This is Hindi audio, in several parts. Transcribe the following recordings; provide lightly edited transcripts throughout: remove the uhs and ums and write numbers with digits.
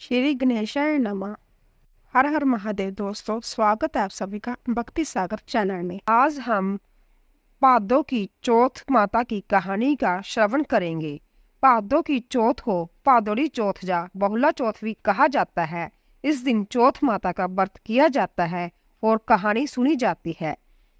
श्री गणेशाय नमः। हर हर महादेव। दोस्तों, स्वागत है आप सभी का भक्ति सागर चैनल में। आज हम भादों की चौथ माता की कहानी का श्रवण करेंगे। भादों की चौथ को भादोरी चौथ या बहुला चौथ भी कहा जाता है। इस दिन चौथ माता का व्रत किया जाता है और कहानी सुनी जाती है।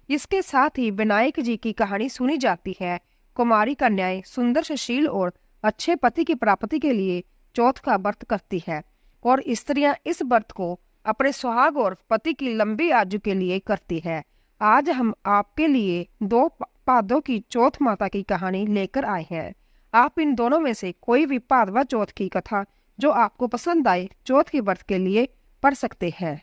इसके साथ ही विनायक जी की कहानी सुनी जाती है। कुमारी कन्याएं सुंदर सुशील और अच्छे पति की प्राप्ति के लिए चौथ का व्रत करती है और स्त्रियां इस व्रत को अपने सुहाग और पति की लंबी आयु के लिए करती है। आज हम आपके लिए दो भादों की चौथ माता की कहानी लेकर आए हैं। आप इन दोनों में से कोई भी भादवा चौथ की कथा जो आपको पसंद आए चौथ के व्रत के लिए पढ़ सकते हैं।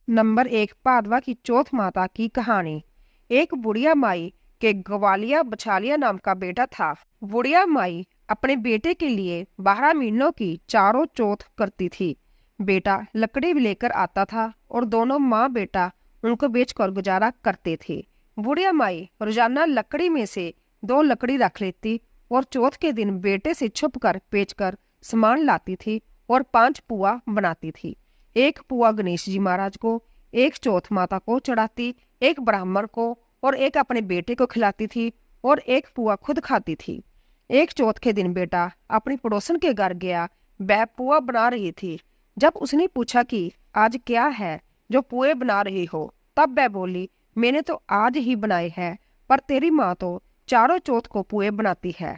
नंबर 1, भादवा की चौथ माता की कहानी। एक बुढ़िया माई के ग्वालिया बछालिया नाम का बेटा था। बुढ़िया माई अपने बेटे के लिए 12 महीनों की चारों चौथ करती थी। बेटा लकड़ी लेकर आता था और दोनों माँ बेटा उनको बेचकर गुजारा करते थे। बुढ़िया माई रोजाना लकड़ी में से 2 लकड़ी रख लेती और चौथ के दिन बेटे से छुपकर बेचकर सामान लाती थी और 5 पुआ बनाती थी। एक पुआ गणेश जी महाराज को, एक चौथ माता को चढ़ाती, एक ब्राह्मण को और एक अपने बेटे को खिलाती थी और एक पुआ खुद खाती थी। एक चौथ के दिन बेटा अपनी पड़ोसन के घर गया। वह पुआ बना रही थी। जब उसने पूछा कि आज क्या है जो पुए बना रही हो, तब वह बोली, मैंने तो आज ही बनाए हैं, पर तेरी माँ तो चारों चौथ को पुए बनाती है।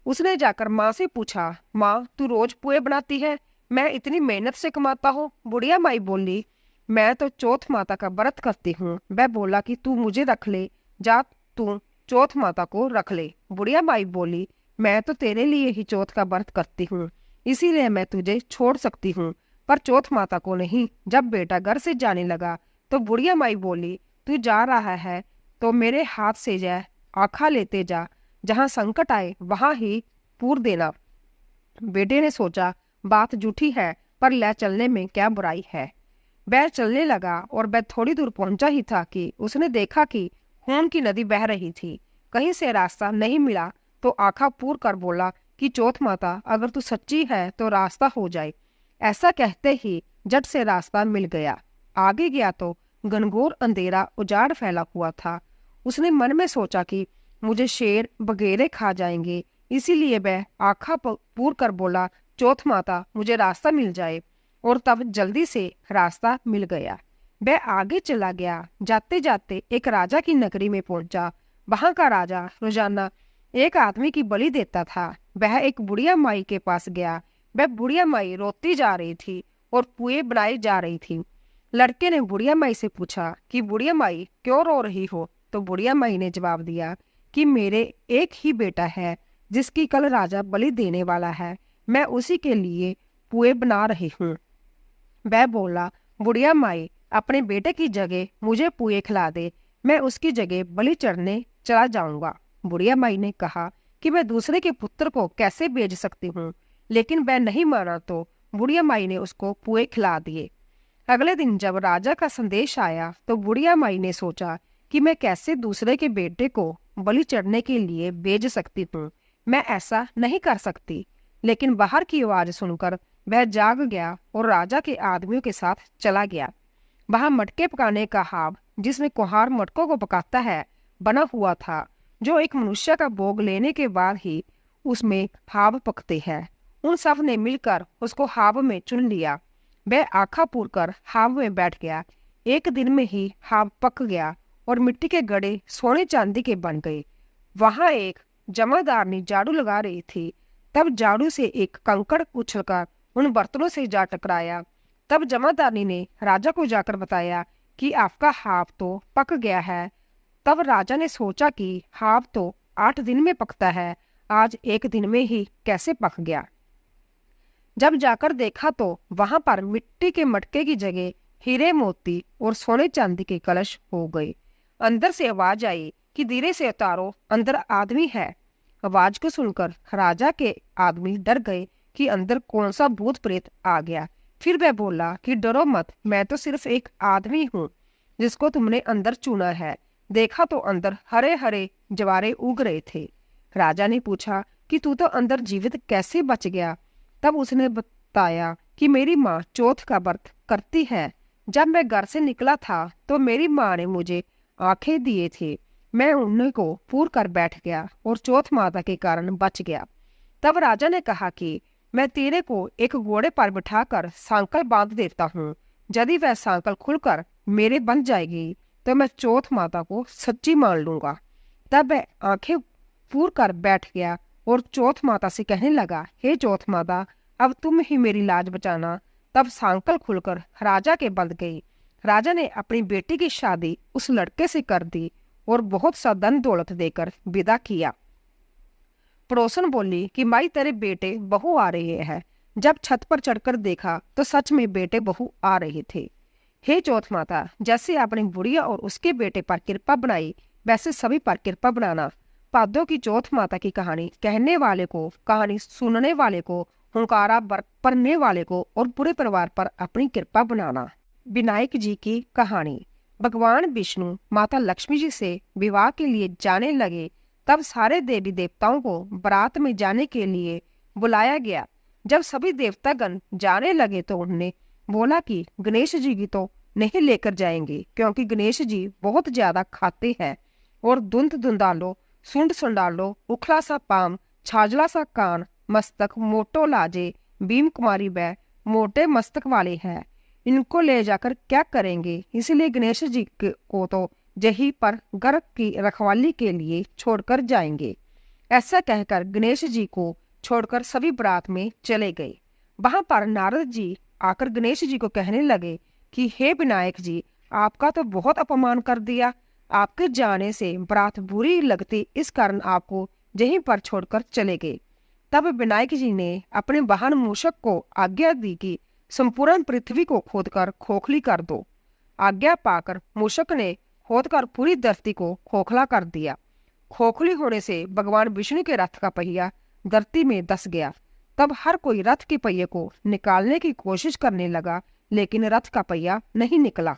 उसने जाकर माँ से पूछा, माँ तू रोज पुए बनाती है, मैं इतनी मेहनत से कमाता हूँ। बुढ़िया माई बोली, मैं तो चौथ माता का व्रत करती हूँ। वह बोला कि तू मुझे रख ले, जा तू चौथ माता को रख ले। बुढ़िया माई बोली, मैं तो तेरे लिए ही चौथ का व्रत करती हूँ, इसीलिए मैं तुझे छोड़ सकती हूँ, पर चौथ माता को नहीं। जब बेटा घर से जाने लगा तो बुढ़िया माई बोली, तू जा रहा है तो मेरे हाथ से जा आखा लेते जा, जहाँ संकट आए वहां ही पूर देना। बेटे ने सोचा बात झूठी है, पर ले चलने में क्या बुराई है। वह चलने लगा और वह थोड़ी दूर पहुंचा ही था कि उसने देखा कि खून की नदी बह रही थी। कहीं से रास्ता नहीं मिला तो आंखा पूर कर बोला कि चौथ माता अगर तू सच्ची है तो रास्ता हो जाए। ऐसा कहते ही झट से रास्ता मिल गया। आगे गया तो घनघोर अंधेरा उजाड़ फैला हुआ था। उसने मन में सोचा कि मुझे शेर बगेरे खा जाएंगे, इसीलिए वह आंखा पूर कर बोला, चौथ माता मुझे रास्ता मिल जाए। और तब जल्दी से रास्ता मिल गया। वह आगे चला गया। जाते जाते एक राजा की नगरी में पहुंचा। वहां का राजा रोजाना एक आदमी की बलि देता था। वह एक बुढ़िया माई के पास गया। वह बुढ़िया माई रोती जा रही थी और पुए बनाई जा रही थी। लड़के ने बुढ़िया माई से पूछा कि बुढ़िया माई क्यों रो रही हो? तो बुढ़िया माई ने जवाब दिया कि मेरे एक ही बेटा है जिसकी कल राजा बलि देने वाला है, मैं उसी के लिए पुए बना रही हूँ। वह बोला, बुढ़िया माई अपने बेटे की जगह मुझे पुए खिला दे, मैं उसकी जगह बलि चढ़ने चला जाऊंगा। बुढ़िया माई ने कहा कि मैं दूसरे के पुत्र को कैसे बेच सकती हूँ, लेकिन वह नहीं माना तो बुढ़िया माई ने उसको पुए खिला दिए। अगले दिन जब राजा का संदेश आया तो बुढ़िया माई ने सोचा कि मैं कैसे दूसरे के बेटे को बलि चढ़ने के लिए बेच सकती हूँ, मैं ऐसा नहीं कर सकती। लेकिन बाहर की आवाज सुनकर वह जाग गया और राजा के आदमियों के साथ चला गया। वहां मटके पकाने का हाव, जिसमें कुम्हार मटकों को पकाता है, बना हुआ था, जो एक मनुष्य का भोग लेने के बाद ही उसमें हाव पकते हैं। उन सब ने मिलकर उसको हाव में चुन लिया। वह आँखा पूर कर हाव में बैठ गया। एक दिन में ही हाव पक गया और मिट्टी के गड़े सोने चांदी के बन गए। वहां एक जमादारनी झाड़ू लगा रही थी। तब झाड़ू से एक कंकड़ उछलकर उन बर्तनों से जा टकराया। तब जमादारनी ने राजा को जाकर बताया कि आपका हाव तो पक गया है। तब राजा ने सोचा कि हाव तो 8 दिन में पकता है, आज 1 दिन में ही कैसे पक गया। जब जाकर देखा तो वहां पर मिट्टी के मटके की जगह हीरे मोती और सोने चांदी के कलश हो गए। अंदर से आवाज आई कि धीरे से उतारो, अंदर आदमी है। आवाज को सुनकर राजा के आदमी डर गए कि अंदर कौन सा भूत प्रेत आ गया। फिर वह बोला कि डरो मत, मैं तो सिर्फ एक आदमी हूँ जिसको तुमने अंदर चुना है। देखा तो अंदर हरे हरे जवारे उग रहे थे। राजा ने पूछा कि तू तो अंदर जीवित कैसे बच गया? तब उसने बताया कि मेरी माँ चौथ का व्रत करती है। जब मैं घर से निकला था तो मेरी माँ ने मुझे आंखें दिए थे। मैं उन्हीं को पूर कर बैठ गया और चौथ माता के कारण बच गया। तब राजा ने कहा कि मैं तेरे को एक घोड़े पर बिठाकर सांकल बांध देता हूँ। यदि वह सांकल खुलकर मेरे बन जाएगी तो मैं चौथ माता को सच्ची मान लूंगा। तब वह आंखें पूर कर बैठ गया और चौथ माता से कहने लगा, हे चौथ माता, अब तुम ही मेरी लाज बचाना। तब सांकल खुलकर राजा के बंध गई। राजा ने अपनी बेटी की शादी उस लड़के से कर दी और बहुत सा धन दौलत देकर विदा किया। पड़ोसन बोली कि माई तेरे बेटे बहू आ रहे हैं। जब छत पर चढ़कर देखा तो सच में बेटे बहू आ रहे थे। हे चौथ माता, जैसे आपने बुढ़िया और उसके बेटे पर कृपा बनाई वैसे सभी पर कृपा बनाना। पादों की चौथ माता की कहानी कहने वाले को, कहानी सुनने वाले को, हुंकारा पढ़ने वाले को और पूरे परिवार पर अपनी कृपा बनाना। विनायक जी की कहानी। भगवान विष्णु माता लक्ष्मी जी से विवाह के लिए जाने लगे तब सारे देवी देवताओं को बारात में जाने के लिए बुलाया गया। जब सभी देवतागण जाने लगे तो उन्होंने बोला कि गणेश जी की तो नहीं लेकर जाएंगे, क्योंकि गणेश जी बहुत ज्यादा खाते हैं और धुंध धुंधालो, सुंड सुंडालो, उखला सा पाम, छाजला सा कान, मस्तक मोटो लाजे, भीम कुमारी व मोटे मस्तक वाले हैं। इनको ले जाकर क्या करेंगे, इसलिए गणेश जी को तो यहीं पर गर्भ की रखवाली के लिए छोड़कर जाएंगे। ऐसा कहकर गणेश जी को छोड़कर सभी बारात में चले गए। वहां पर नारद जी आकर गणेश जी को कहने लगे कि हे विनायक जी, आपका तो बहुत अपमान कर दिया। आपके जाने से बारात बुरी लगती, इस कारण आपको यहीं पर छोड़कर चले गए। तब विनायक जी ने अपने वाहन मूषक को आज्ञा दी कि संपूर्ण पृथ्वी को खोदकर खोखली कर दो। आज्ञा पाकर मूषक ने खोदकर पूरी धरती को खोखला कर दिया। खोखली होने से भगवान विष्णु के रथ का पहिया धरती में धंस गया। तब हर कोई रथ के पहिए को निकालने की कोशिश करने लगा, लेकिन रथ का पहिया नहीं निकला।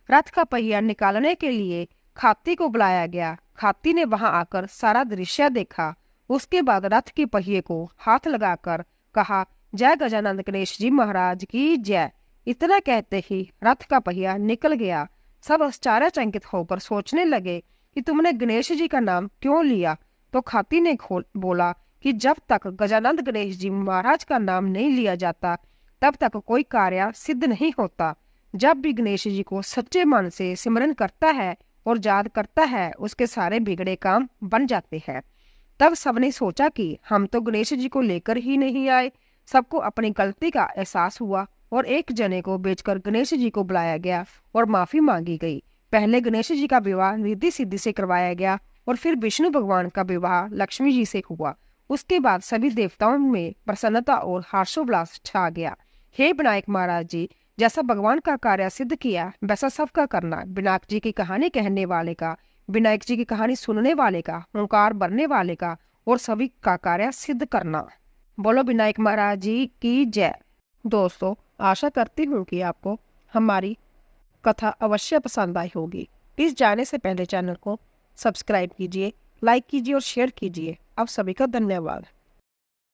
रथ का पहिया निकालने के लिए खाती को बुलाया गया। खाती ने वहां आकर सारा दृश्य देखा। उसके बाद रथ के पहिए को हाथ लगाकर कहा, जय गजानंद गणेश जी महाराज की जय। इतना कहते ही रथ का पहिया निकल गया। सब आश्चर्यचकित होकर सोचने लगे कि तुमने गणेश जी का नाम क्यों लिया। तो खाती ने बोला कि जब तक गजानंद गणेश जी महाराज का नाम नहीं लिया जाता तब तक कोई कार्य सिद्ध नहीं होता। जब भी गणेश जी को सच्चे मन से सिमरन करता है और याद करता है, उसके सारे बिगड़े काम बन जाते हैं। तब सबने सोचा कि हम तो गणेश जी को लेकर ही नहीं आए। सबको अपनी गलती का एहसास हुआ और एक जने को बेचकर गणेश जी को बुलाया गया और माफी मांगी गई। पहले गणेश जी का विवाह रिद्धि सिद्धि से करवाया गया और फिर विष्णु भगवान का विवाह लक्ष्मी जी से हुआ। उसके बाद सभी देवताओं में प्रसन्नता और हर्षोल्लास छा गया। हे विनायक महाराज जी, जैसा भगवान का कार्य सिद्ध किया वैसा सबका करना। विनायक जी की कहानी कहने वाले का, विनायक जी की कहानी सुनने वाले का, ओंकार भरने वाले का और सभी का कार्य सिद्ध करना। बोलो विनायक महाराज जी की जय। दोस्तों, आशा करती हूँ कि आपको हमारी कथा अवश्य पसंद आई होगी। इस जाने से पहले चैनल को सब्सक्राइब कीजिए, लाइक कीजिए और शेयर कीजिए। आप सभी का धन्यवाद।